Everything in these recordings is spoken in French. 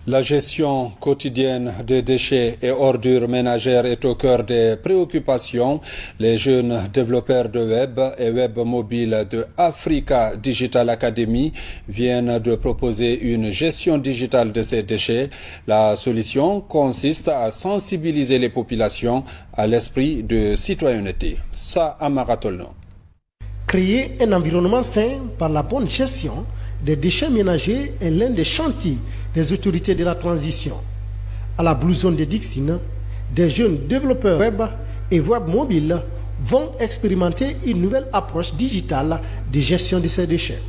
La gestion quotidienne des déchets et ordures ménagères est au cœur des préoccupations. Les jeunes développeurs de web et web mobile de Africa Digital Academy viennent de proposer une gestion digitale de ces déchets. La solution consiste à sensibiliser les populations à l'esprit de citoyenneté. Ça, Amaratolno. Créer un environnement sain par la bonne gestion des déchets ménagers est l'un des chantiers des autorités de la transition. À la Blue Zone de Dixine, des jeunes développeurs web et web mobile vont expérimenter une nouvelle approche digitale de gestion de ces déchets.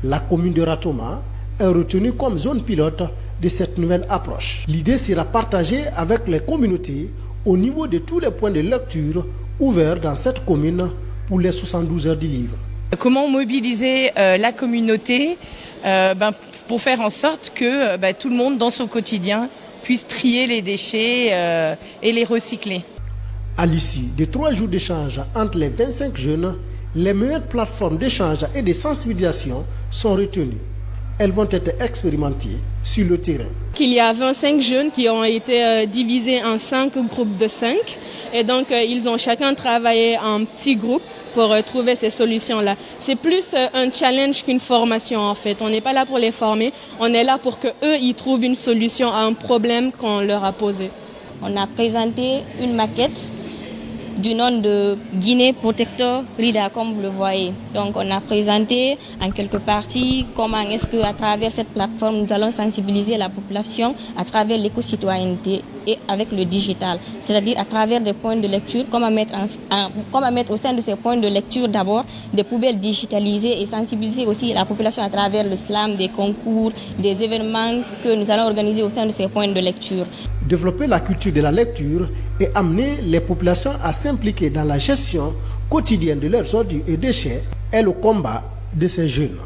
La commune de Ratoma est retenue comme zone pilote de cette nouvelle approche. L'idée sera partagée avec les communautés au niveau de tous les points de lecture ouverts dans cette commune pour les 72 heures du livre. Comment mobiliser la communauté pour faire en sorte que tout le monde dans son quotidien puisse trier les déchets et les recycler. À l'issue de 3 jours d'échange entre les 25 jeunes, les meilleures plateformes d'échange et de sensibilisation sont retenues. Elles vont être expérimentées sur le terrain. Il y a 25 jeunes qui ont été divisés en 5 groupes de 5 et donc ils ont chacun travaillé en petits groupes pour trouver ces solutions-là. C'est plus un challenge qu'une formation en fait. On n'est pas là pour les former, on est là pour qu'eux ils trouvent une solution à un problème qu'on leur a posé. On a présenté une maquette du nom de Guinée Protector Rida, comme vous le voyez. Donc on a présenté en quelques parties comment est-ce qu'à travers cette plateforme, nous allons sensibiliser la population à travers l'éco-citoyenneté et avec le digital. C'est-à-dire à travers des points de lecture, comment mettre au sein de ces points de lecture d'abord des poubelles digitalisées et sensibiliser aussi la population à travers le slam, des concours, des événements que nous allons organiser au sein de ces points de lecture. Développer la culture de la lecture et amener les populations à s'impliquer dans la gestion quotidienne de leurs ordures et déchets est le combat de ces jeunes.